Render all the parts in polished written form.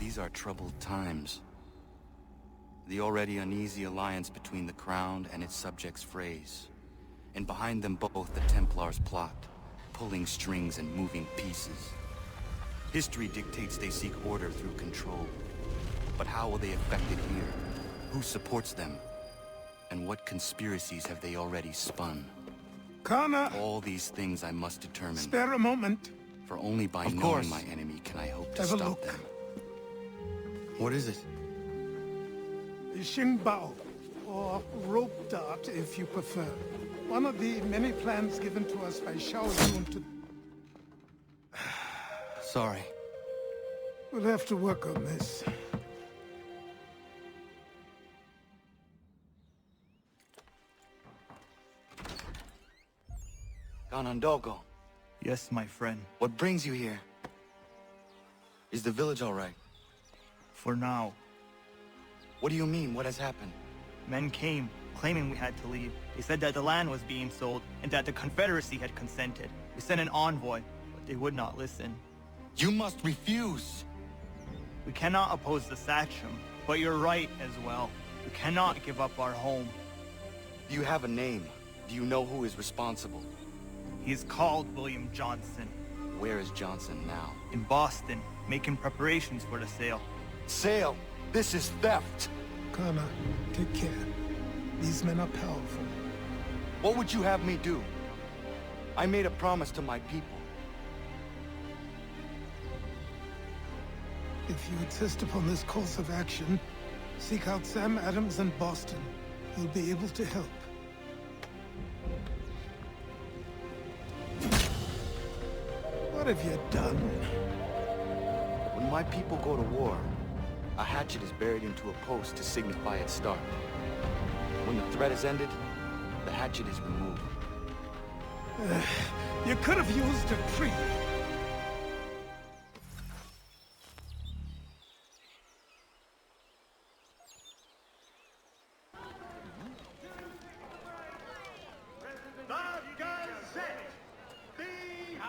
These are troubled times. The already uneasy alliance between the Crown and its subjects frays. And behind them both the Templars plot, pulling strings and moving pieces. History dictates they seek order through control. But how will they effect it here? Who supports them? And what conspiracies have they already spun? Connor! All these things I must determine. Spare a moment. For only by knowing my enemy can I hope to stop them. What is it? Xingbao, or rope dart if you prefer. One of the many plans given to us by Xiao to... Sorry. We'll have to work on this. Ganondogo. Yes, my friend. What brings you here? Is the village all right? For now. What do you mean? What has happened? Men came, claiming we had to leave. They said that the land was being sold, and that the Confederacy had consented. We sent an envoy, but they would not listen. You must refuse! We cannot oppose the Sachem, but you're right as well. We cannot give up our home. Do you have a name? Do you know who is responsible? He is called William Johnson. Where is Johnson now? In Boston, making preparations for the sale. Sale! This is theft! Connor, take care. These men are powerful. What would you have me do? I made a promise to my people. If you insist upon this course of action, seek out Sam Adams in Boston. He'll be able to help. What have you done? When my people go to war, a hatchet is buried into a post to signify its start. When the threat is ended, the hatchet is removed. You could have used a tree.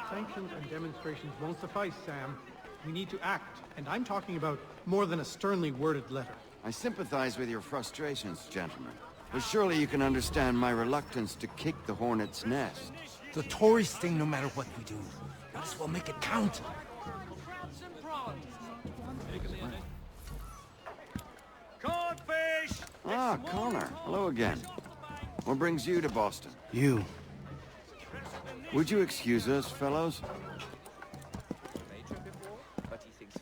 Sanctions and demonstrations won't suffice, Sam. We need to act, and I'm talking about more than a sternly worded letter. I sympathize with your frustrations, gentlemen. But surely you can understand my reluctance to kick the hornet's nest. The Tories thing, no matter what we do. Might as well make it count. Codfish! Ah, Connor. Hello again. What brings you to Boston? You. Would you excuse us, fellows?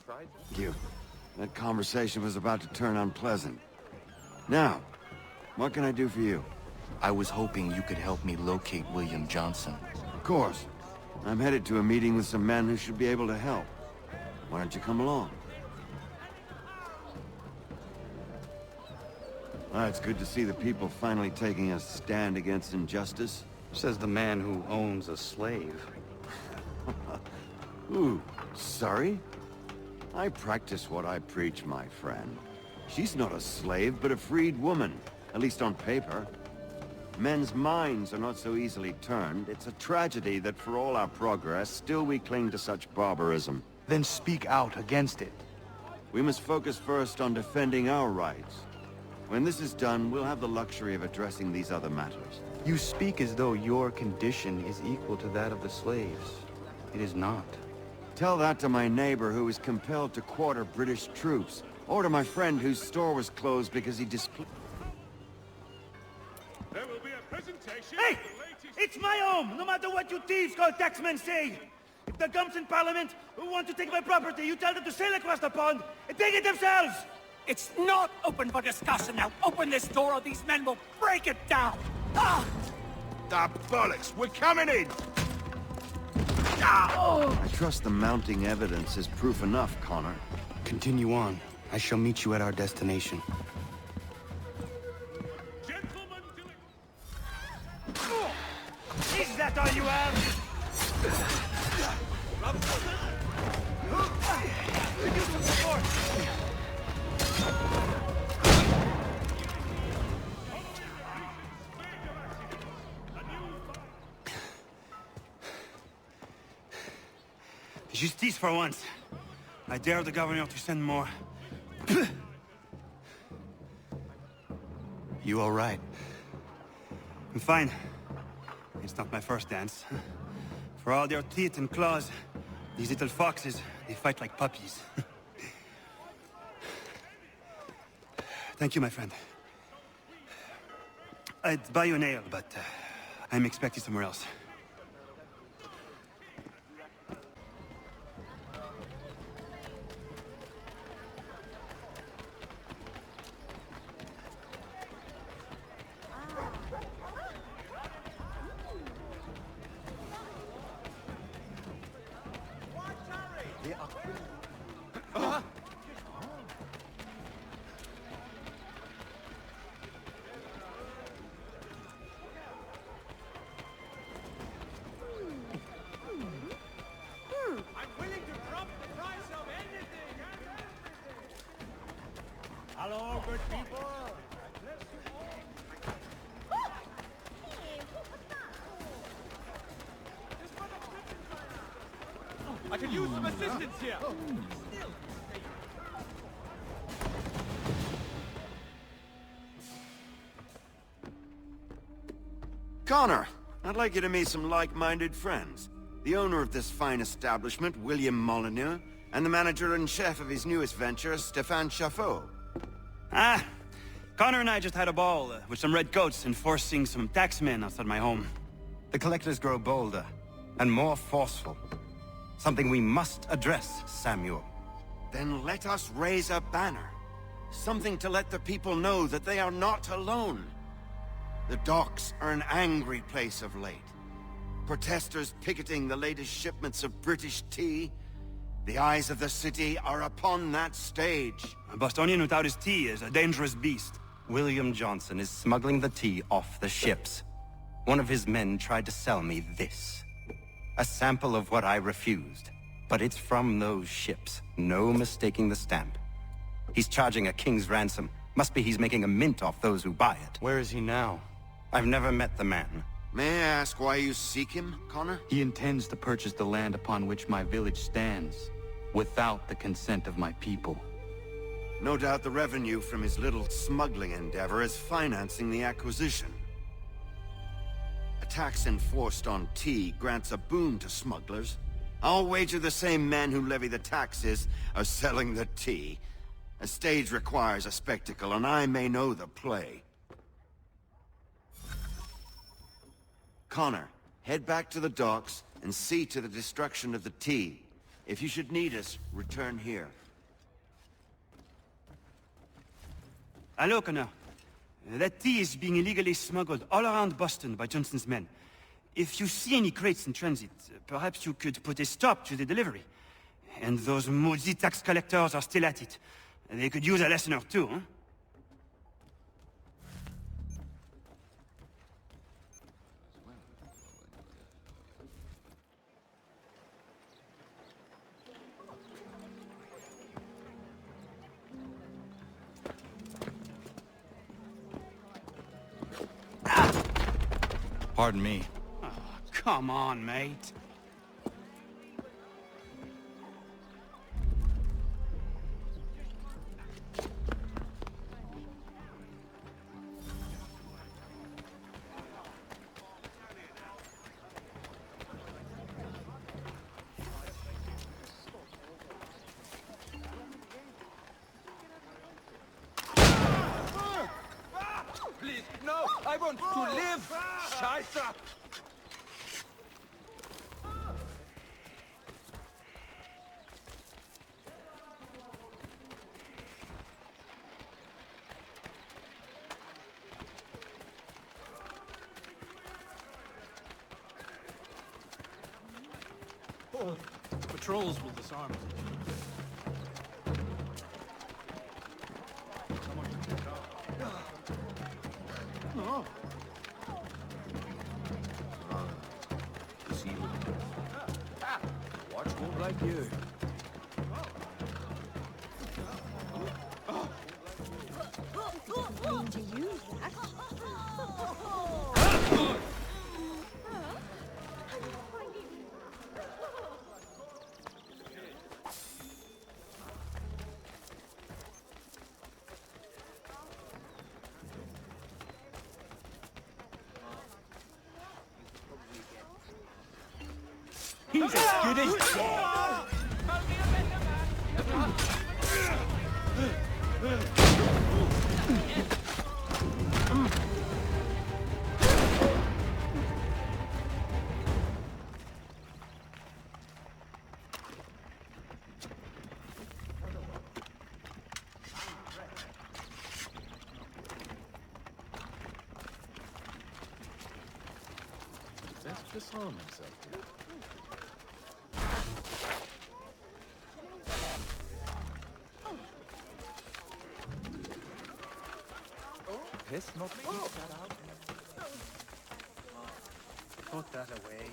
Thank you. That conversation was about to turn unpleasant. Now, what can I do for you? I was hoping you could help me locate William Johnson. Of course. I'm headed to a meeting with some men who should be able to help. Why don't you come along? It's good to see the people finally taking a stand against injustice. Says the man who owns a slave. Ooh, sorry? I practice what I preach, my friend. She's not a slave, but a freed woman, at least on paper. Men's minds are not so easily turned. It's a tragedy that for all our progress, still we cling to such barbarism. Then speak out against it. We must focus first on defending our rights. When this is done, we'll have the luxury of addressing these other matters. You speak as though your condition is equal to that of the slaves. It is not. Tell that to my neighbor who was compelled to quarter British troops, or to my friend whose store was closed because he displeased... There will be a presentation. Hey! It's my home, no matter what you thieves called taxmen say! If the gums in Parliament who want to take my property, you tell them to sail across the pond and take it themselves! It's not open for discussion now. Open this door or these men will break it down. Ah! The bollocks! We're coming in! I trust the mounting evidence is proof enough, Connor. Continue on. I shall meet you at our destination. Gentlemen, Is that all you have? Use some support! Justice for once. I dare the governor to send more. You all right? I'm fine. It's not my first dance. For all their teeth and claws, these little foxes, they fight like puppies. Thank you, my friend. I'd buy you an ale, but I'm expected somewhere else. Hello, good people. I can use some assistance here. Connor, I'd like you to meet some like-minded friends. The owner of this fine establishment, William Molyneux, and the manager and chef of his newest venture, Stephane Chapheau. Ah, Connor and I just had a ball with some red coats enforcing some taxmen outside my home. The collectors grow bolder and more forceful. Something we must address, Samuel. Then let us raise a banner. Something to let the people know that they are not alone. The docks are an angry place of late. Protesters picketing the latest shipments of British tea. The eyes of the city are upon that stage. A Bostonian without his tea is a dangerous beast. William Johnson is smuggling the tea off the ships. One of his men tried to sell me this. A sample of what I refused. But it's from those ships. No mistaking the stamp. He's charging a king's ransom. Must be he's making a mint off those who buy it. Where is he now? I've never met the man. May I ask why you seek him, Connor? He intends to purchase the land upon which my village stands, without the consent of my people. No doubt the revenue from his little smuggling endeavor is financing the acquisition. A tax enforced on tea grants a boon to smugglers. I'll wager the same men who levy the taxes are selling the tea. A stage requires a spectacle, and I may know the play. Connor, head back to the docks and see to the destruction of the tea. If you should need us, return here. Hello, Connor. That tea is being illegally smuggled all around Boston by Johnson's men. If you see any crates in transit, perhaps you could put a stop to the delivery. And those Mhz tax collectors are still at it. They could use a lesson or two, huh? Pardon me. Oh, come on, mate. Please, no! I want to live! Scheiße! Patrols will disarm us. No. Watch one like you. Mean to use that. He's as good as dead. Let's disarm himself here. Piss not keep that out. Put that away.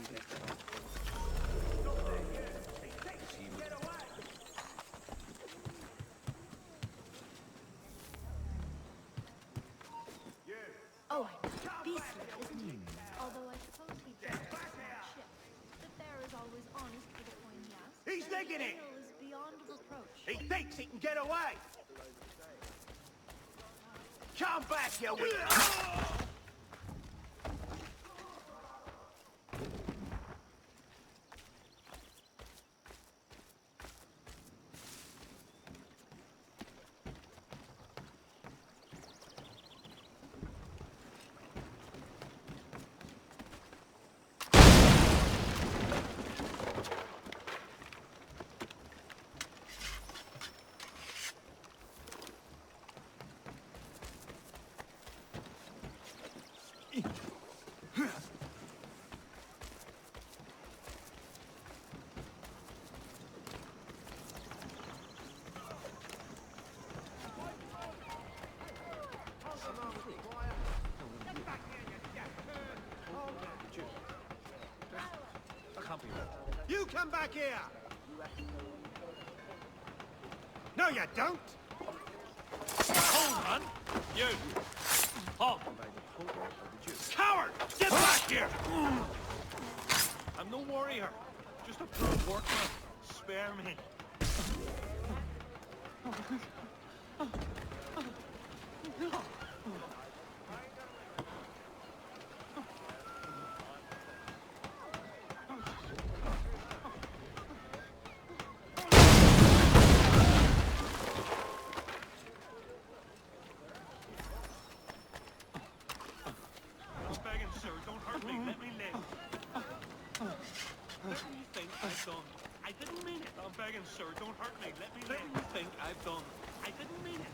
Oh, I know. Beastly, isn't he? Although I suppose he does have ship. The fare is always honest for the coin he asks. He's licking it! Is beyond reproach. He thinks he can get away! Come back, you weak... You come back here! No, you don't! Hold on! You! Halt! Coward! Get back here! I'm no warrior. Just a poor workman. Spare me. Sir, don't hurt me. Let me live. What do you think I've done? I didn't mean it.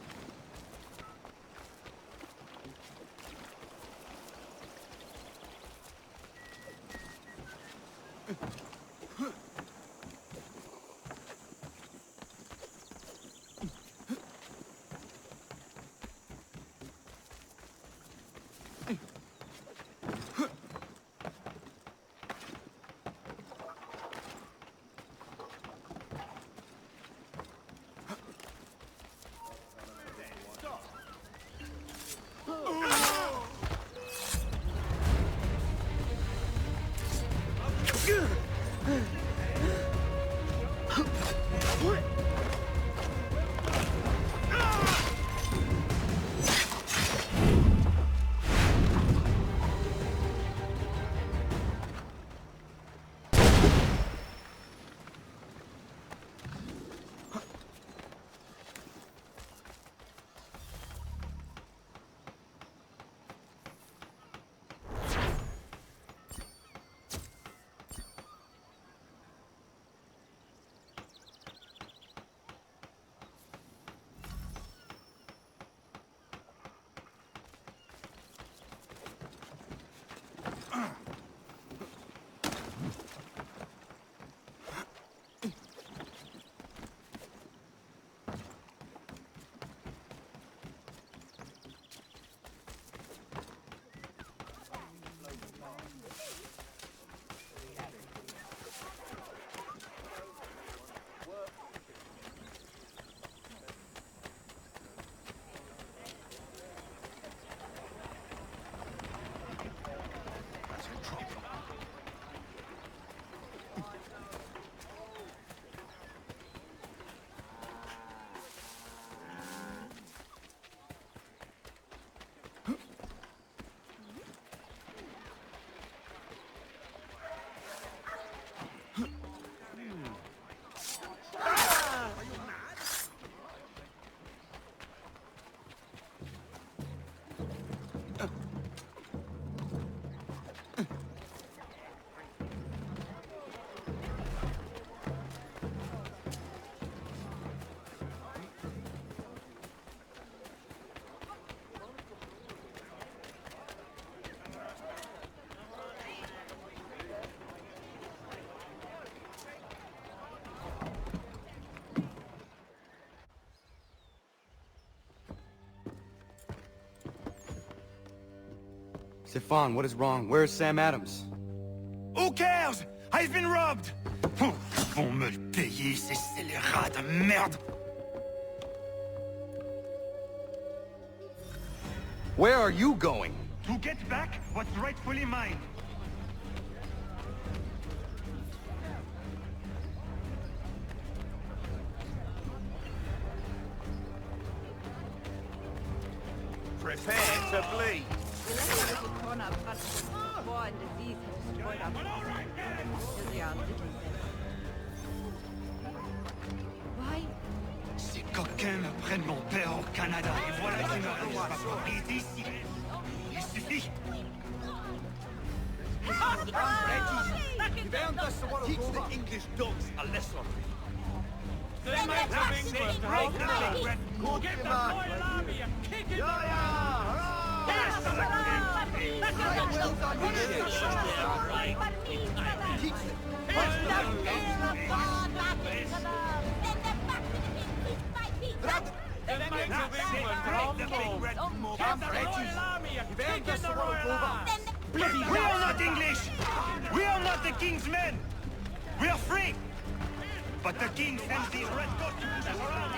Stephane, what is wrong? Where is Sam Adams? Who cares? I've been robbed! Ils vont me le payer, ces scélérats de merde! Where are you going? To get back what's rightfully mine. Prepare to bleed. Why? Ces coquins me prennent mon père au Canada et voilà qu'ils me laissent ma propriété ici. Il suffit. Teach the English dogs a lesson. They might have England break the leg. We'll get the Royal Army and kick it. Yes, to the king. Well done, Teach them. They might have England break the leg. Get the Royal Army and kick in the Royal Army. We are not English! We are not the king's men! We are free! But the king sends these red coats to push us around.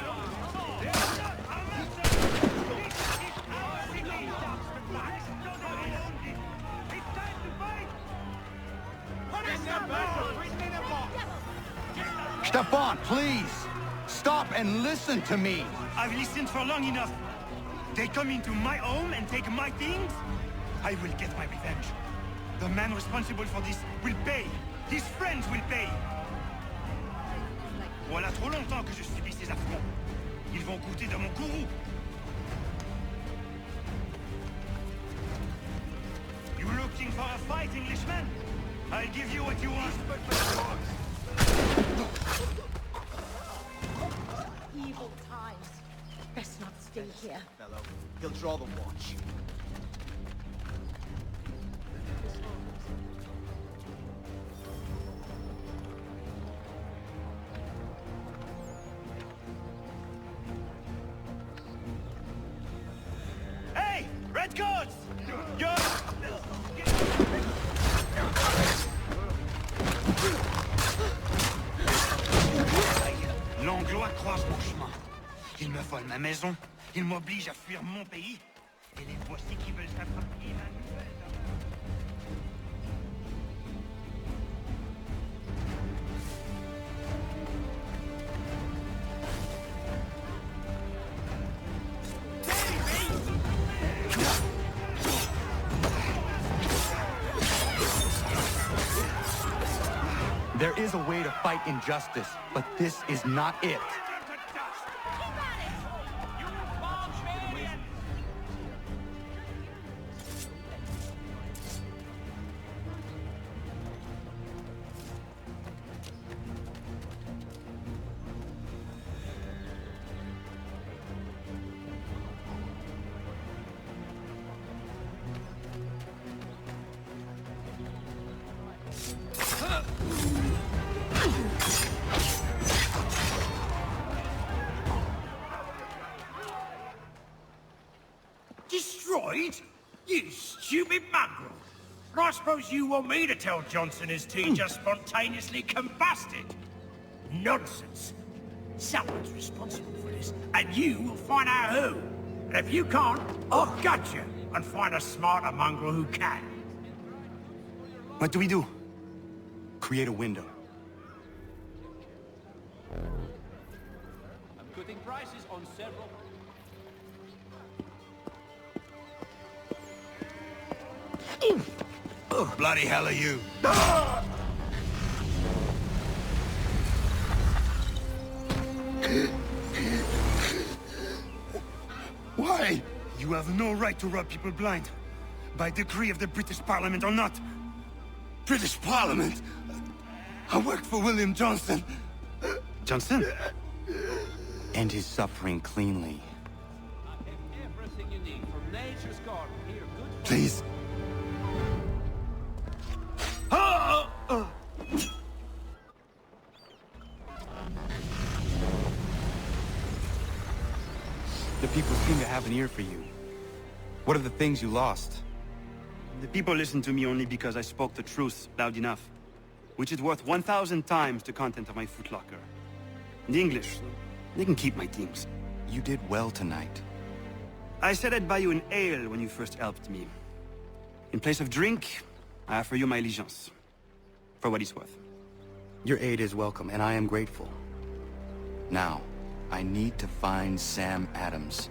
Stephane, please! Stop and listen to me! I've listened for long enough. They come into my home and take my things? I will get my revenge. The man responsible for this will pay. His friends will pay. Voilà trop longtemps que je subis ces affronts. Ils vont goûter de mon courroux. You looking for a fight, Englishman? I'll give you what you want. Evil times. Best not stay here. Fellow, he'll draw the watch. Hey! Redcoats! Yo! L'Anglois croise mon chemin. Ils me volent ma maison, ils m'obligent à fuir mon pays, et les voici qui veulent s'approprier ma nouvelle. There is a way to fight injustice, but this is not it. Destroyed? You stupid mongrel! I suppose you want me to tell Johnson his tea just spontaneously combusted? Nonsense! Someone's responsible for this, and you will find out who. And if you can't, I'll gut you and find a smarter mongrel who can. What do we do? Create a window. I'm cutting prices on several... Bloody hell are you? Why? You have no right to rob people blind. By decree of the British Parliament or not. British Parliament? I work for William Johnson. Johnson? End his suffering cleanly. I have everything you need from nature's garden here. Good. Please. The people seem to have an ear for you. What are the things you lost? The people listen to me only because I spoke the truth loud enough, which is worth 1,000 times the content of my footlocker. The English, they can keep my things. You did well tonight. I said I'd buy you an ale when you first helped me. In place of drink, I offer you my allegiance. For what it's worth. Your aid is welcome, and I am grateful. Now, I need to find Sam Adams.